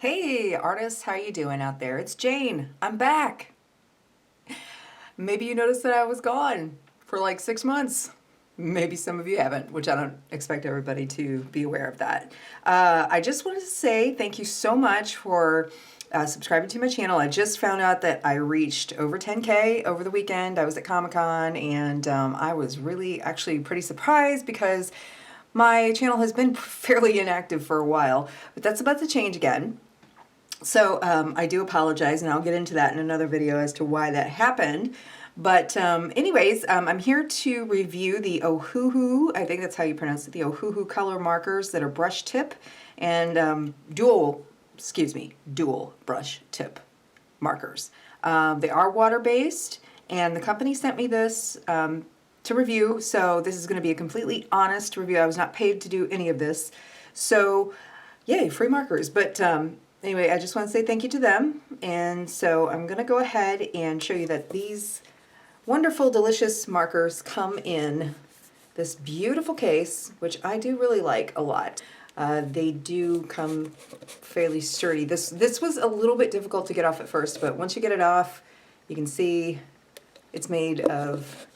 Hey artists, how you doing out there? It's Jane. I'm back. Maybe you noticed that I was gone for like 6 months. Maybe some of you haven't, which I don't expect everybody to be aware of that. I just wanted to say thank you so much for subscribing to my channel. I just found out that I reached over 10K over the weekend. I was at Comic-Con and I was really actually pretty surprised because my channel has been fairly inactive for a while, but that's about to change again. So I do apologize, and I'll get into that in another video as to why that happened. But anyways, I'm here to review the Ohuhu, I think that's how you pronounce it, the Ohuhu color markers that are brush tip and dual brush tip markers. They are water-based, and the company sent me this to review, so this is going to be a completely honest review. I was not paid to do any of this. So, yay, free markers. But anyway, I just want to say thank you to them. And so I'm going to go ahead and show you that these wonderful, delicious markers come in this beautiful case, which I do really like a lot. They do come fairly sturdy. This was a little bit difficult to get off at first, but once you get it off, you can see it's made of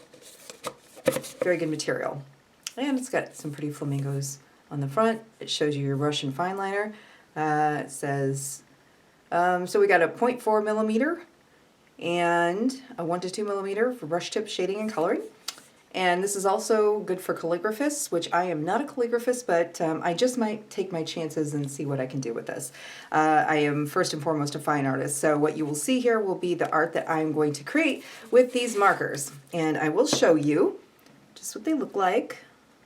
very good material. And it's got some pretty flamingos on the front. It shows you your Russian Fineliner. It says, so we got a 0.4 millimeter and a 1 to 2 millimeter for brush tip shading and coloring. And this is also good for calligraphists, which I am not a calligraphist, but I just might take my chances and see what I can do with this. I am first and foremost a fine artist, so what you will see here will be the art that I'm going to create with these markers. And I will show you just what they look like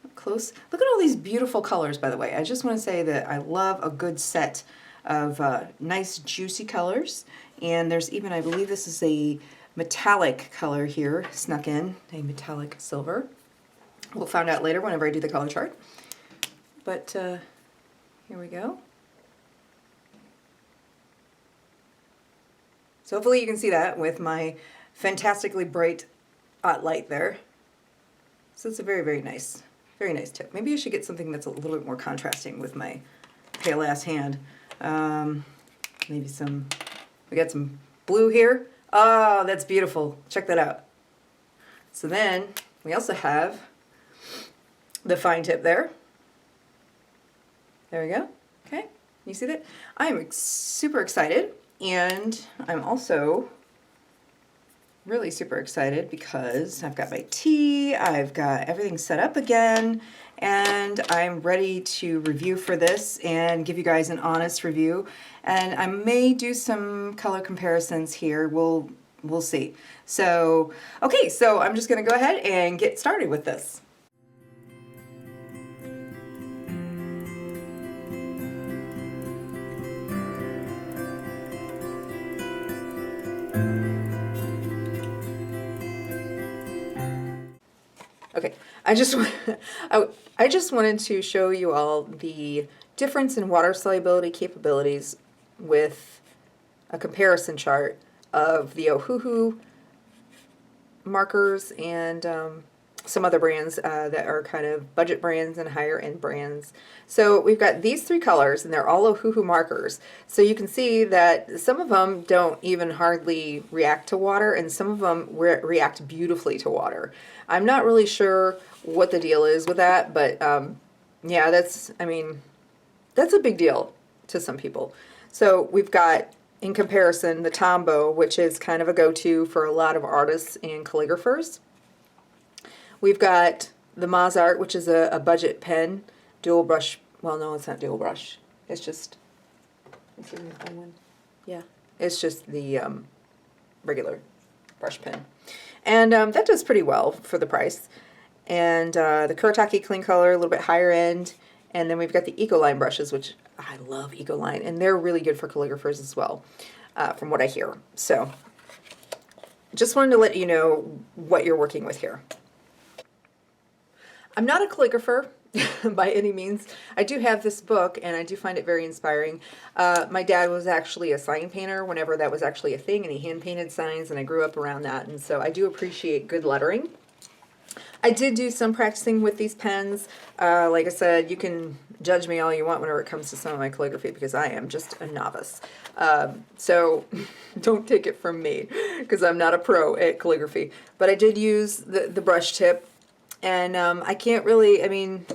up close. Look at all these beautiful colors, by the way. I just want to say that I love a good set of nice juicy colors. And there's even, I believe this is a metallic color here snuck in, a metallic silver. We'll find out later whenever I do the color chart. But here we go. So hopefully you can see that with my fantastically bright light there. So it's a very, very nice tip. Maybe I should get something that's a little bit more contrasting with my pale ass hand. Maybe we got some blue here. Oh, that's beautiful. Check that out. So then we also have the fine tip there. There we go. Okay, you see that? I'm super excited, and I'm also really super excited because I've got my tea, I've got everything set up again, and I'm ready to review for this and give you guys an honest review. And I may do some color comparisons here. We'll see. So, okay, so I'm just going to go ahead and get started with this. Okay, I just wanted to show you all the difference in water solubility capabilities with a comparison chart of the Ohuhu markers and some other brands that are kind of budget brands and higher end brands. So we've got these three colors, and they're all Ohuhu markers. So you can see that some of them don't even hardly react to water, and some of them react beautifully to water. I'm not really sure what the deal is with that, but yeah, that's a big deal to some people. So we've got, in comparison, the Tombow, which is kind of a go-to for a lot of artists and calligraphers. We've got the Mozart, which is a budget pen, dual brush. Well, no, it's not dual brush. It's just, let's see if we can find one. Yeah, it's just the regular brush pen. And that does pretty well for the price. And the Kuretake Clean Color, a little bit higher end. And then we've got the Ecoline brushes, which I love Ecoline, and they're really good for calligraphers as well, from what I hear. So just wanted to let you know what you're working with here. I'm not a calligrapher by any means. I do have this book, and I do find it very inspiring. My dad was actually a sign painter whenever that was actually a thing, and he hand painted signs, and I grew up around that, and so I do appreciate good lettering. I did do some practicing with these pens. Like I said, you can judge me all you want whenever it comes to some of my calligraphy because I am just a novice. So don't take it from me because I'm not a pro at calligraphy. But I did use the brush tip, and I can't really, I mean,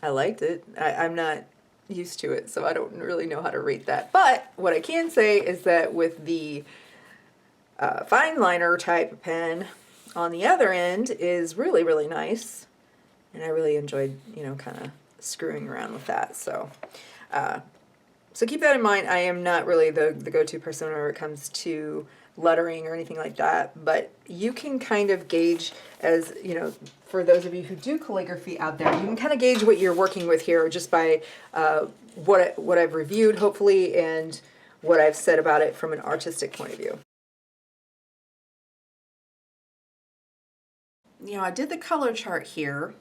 I liked it. I'm not used to it, so I don't really know how to rate that. But what I can say is that with the Fineliner type pen on the other end is really, really nice. And I really enjoyed, you know, kind of screwing around with that. So, so keep that in mind. I am not really the go-to person whenever it comes to lettering or anything like that, but you can kind of gauge, as you know, for those of you who do calligraphy out there, you can kind of gauge what you're working with here just by what I've reviewed, hopefully, and what I've said about it from an artistic point of view. You know, I did the color chart here,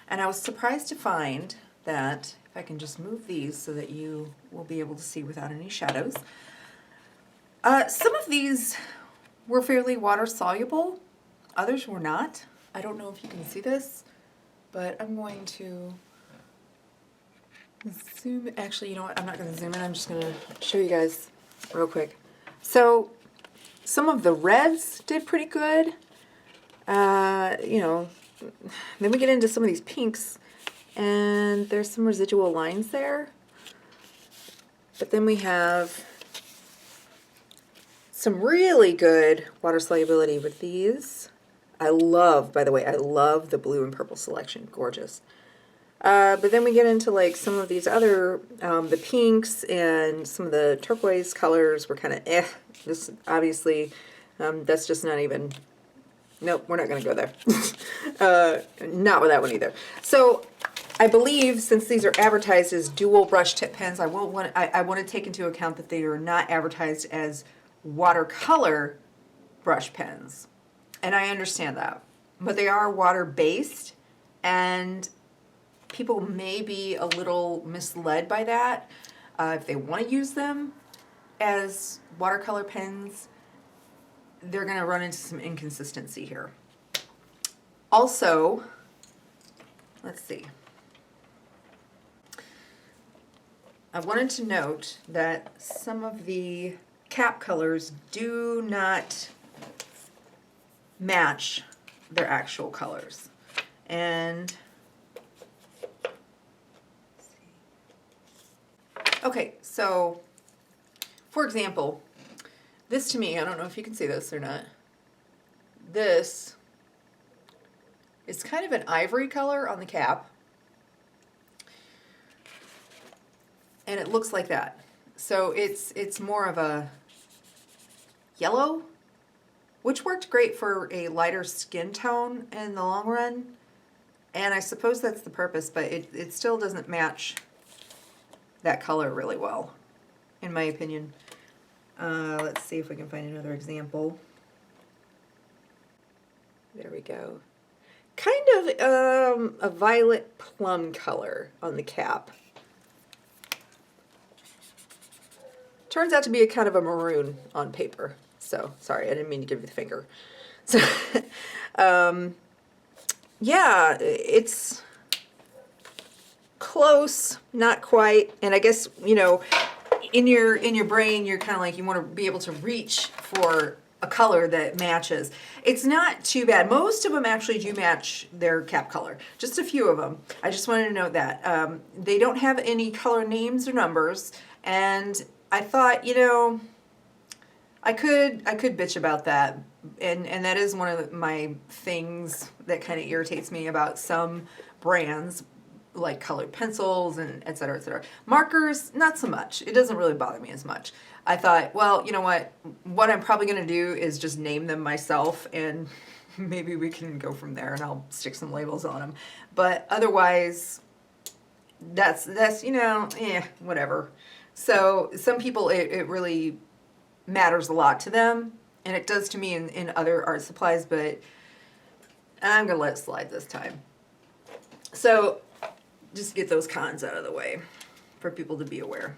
and I was surprised to find that, if I can just move these so that you will be able to see without any shadows, some of these were fairly water soluble, others were not. I don't know if you can see this, but I'm going to zoom. Actually, you know what? I'm not going to zoom in. I'm just going to show you guys real quick. So some of the reds did pretty good. You know, then we get into some of these pinks, and there's some residual lines there. But then we have some really good water solubility with these. I love, by the way, I love the blue and purple selection. Gorgeous. But then we get into like some of these other, the pinks and some of the turquoise colors were kind of This obviously, that's just not even, nope, we're not going to go there. Not with that one either. So I believe since these are advertised as dual brush tip pens, I want to take into account that they are not advertised as watercolor brush pens. And I understand that. But they are water-based, and people may be a little misled by that. If they want to use them as watercolor pens, they're going to run into some inconsistency here. Also, let's see. I wanted to note that some of the cap colors do not match their actual colors. And okay, so for example, this to me, I don't know if you can see this or not, this is kind of an ivory color on the cap, and it looks like that. So it's more of a yellow, which worked great for a lighter skin tone in the long run, and I suppose that's the purpose, but it still doesn't match that color really well, in my opinion. Let's see if we can find another example. There we go. Kind of a violet plum color on the cap. Turns out to be a kind of a maroon on paper. So, sorry, I didn't mean to give you the finger. So, yeah, it's close, not quite. And I guess, you know, in your brain, you're kind of like, you want to be able to reach for a color that matches. It's not too bad. Most of them actually do match their cap color. Just a few of them. I just wanted to note that. They don't have any color names or numbers, and I thought, you know, I could bitch about that, and that is one of my things that kind of irritates me about some brands, like colored pencils and et cetera, et cetera. Markers, not so much. It doesn't really bother me as much. I thought, well, you know what I'm probably going to do is just name them myself, and maybe we can go from there, and I'll stick some labels on them. But otherwise, that's you know, whatever. So some people, it really matters a lot to them, and it does to me in other art supplies, but I'm going to let it slide this time. So just get those cons out of the way for people to be aware.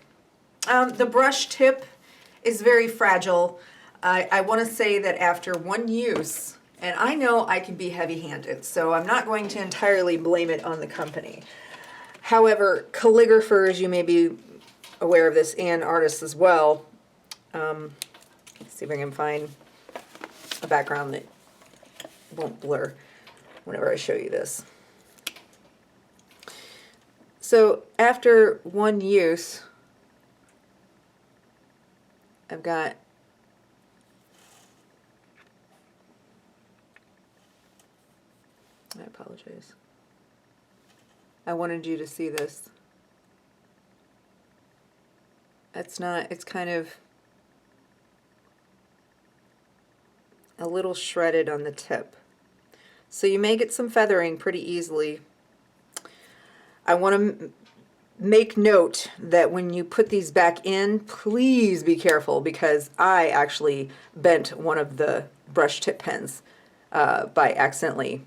The brush tip is very fragile. I want to say that after one use, And I know I can be heavy-handed, so I'm not going to entirely blame it on the company. However, calligraphers, you may be aware of this, and artists as well. Let's see if I can find a background that won't blur whenever I show you this. So after one use, I've got I apologize. I wanted you to see this. It's not, it's kind of a little shredded on the tip. So you may get some feathering pretty easily. I want to make note that when you put these back in, please be careful, because I actually bent one of the brush tip pens by accidentally,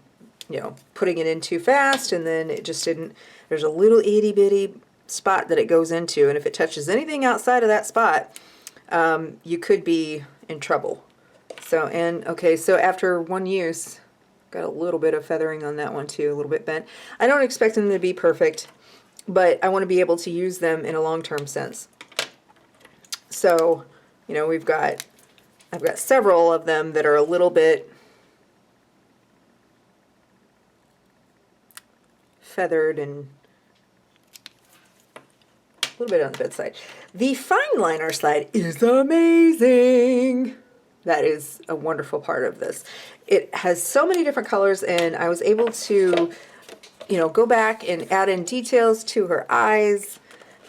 you know, putting it in too fast, and then it just didn't, there's a little itty bitty spot that it goes into, and if it touches anything outside of that spot, you could be in trouble. So, and okay, so after one use, got a little bit of feathering on that one too, a little bit bent. I don't expect them to be perfect, but I want to be able to use them in a long-term sense. So, you know, I've got several of them that are a little bit feathered and a little bit on the bedside. The Fineliner slide is amazing. That is a wonderful part of this. It has so many different colors, and I was able to, you know, go back and add in details to her eyes,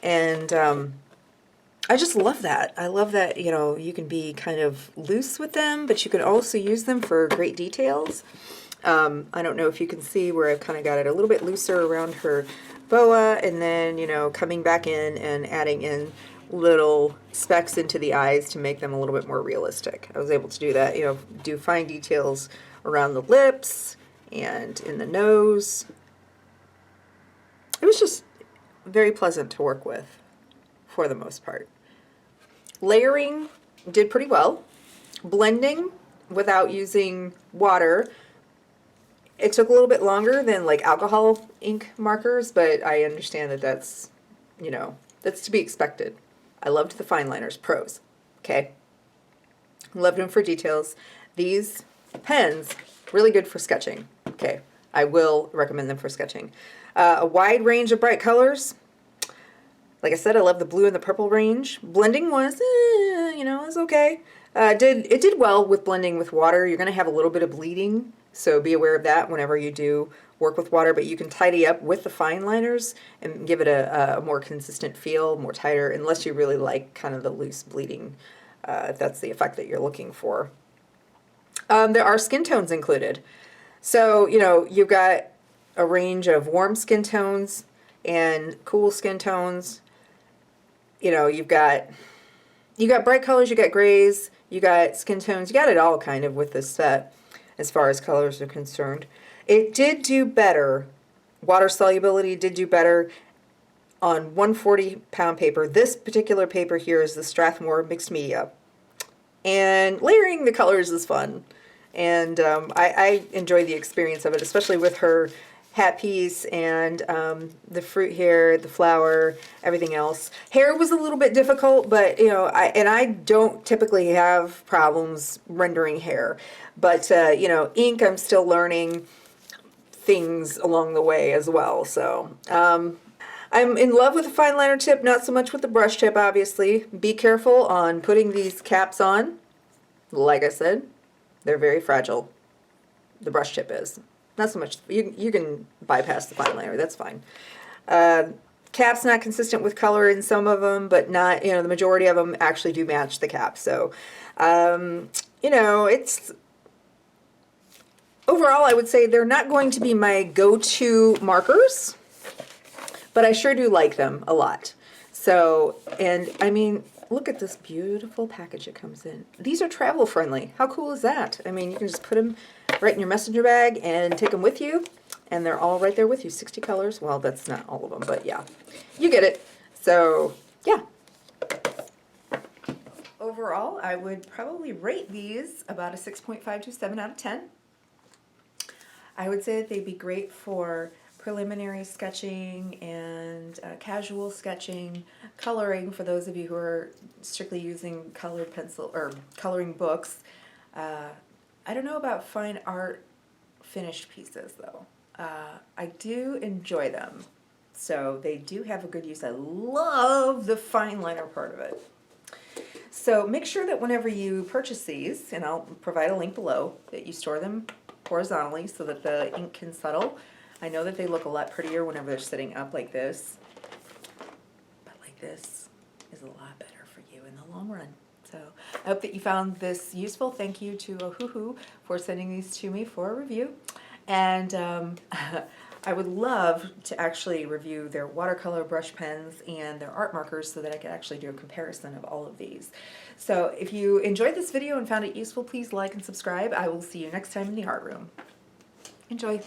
and I just love that. I love that, you know, you can be kind of loose with them, but you can also use them for great details. I don't know if you can see where I've kind of got it a little bit looser around her boa, and then, you know, coming back in and adding in little specks into the eyes to make them a little bit more realistic. I was able to do that, you know, do fine details around the lips and in the nose. It was just very pleasant to work with for the most part. Layering did pretty well. Blending without using water, it took a little bit longer than like alcohol ink markers, but I understand that that's, you know, that's to be expected. I loved the Fineliners Pros, okay? Loved them for details. These pens, really good for sketching, okay? I will recommend them for sketching. A wide range of bright colors. Like I said, I love the blue and the purple range. Blending was, you know, it was okay. It did well with blending with water. You're gonna have a little bit of bleeding, so be aware of that whenever you do work with water, but you can tidy up with the fine liners and give it a more consistent feel, more tighter, unless you really like kind of the loose bleeding, if that's the effect that you're looking for. There are skin tones included. So, you know, you've got a range of warm skin tones and cool skin tones. You know, you got bright colors, you got grays, you got skin tones, you got it all kind of with this set as far as colors are concerned. It did do better. Water solubility did do better on 140-pound paper. This particular paper here is the Strathmore mixed media. And layering the colors is fun. And I enjoy the experience of it, especially with her hat piece and the fruit here, the flower, everything else. Hair was a little bit difficult, but, you know, I don't typically have problems rendering hair. But, you know, ink, I'm still learning things along the way as well. So I'm in love with the fine liner tip, not so much with the brush tip, obviously. Be careful on putting these caps on. Like I said, they're very fragile. The brush tip is. Not so much, you can bypass the fine liner, that's fine. Cap's not consistent with color in some of them, but not, you know, the majority of them actually do match the cap. So, you know, it's, overall I would say they're not going to be my go-to markers, but I sure do like them a lot. So, and I mean, look at this beautiful package it comes in. These are travel friendly. How cool is that? I mean, you can just put them right in your messenger bag and take them with you, and they're all right there with you. 60 colors. Well, that's not all of them, but yeah, you get it. So, yeah. Overall, I would probably rate these about a 6.5 to 7 out of 10. I would say that they'd be great for preliminary sketching and casual sketching, coloring for those of you who are strictly using colored pencil or coloring books. I don't know about fine art finished pieces though. I do enjoy them. So they do have a good use. I love the fine liner part of it. So make sure that whenever you purchase these, and I'll provide a link below, that you store them horizontally so that the ink can settle. I know that they look a lot prettier whenever they're sitting up like this, but like this is a lot better for you in the long run. So I hope that you found this useful. Thank you to Ohuhu for sending these to me for a review. And I would love to actually review their watercolor brush pens and their art markers so that I could actually do a comparison of all of these. So if you enjoyed this video and found it useful, please like and subscribe. I will see you next time in the art room. Enjoy.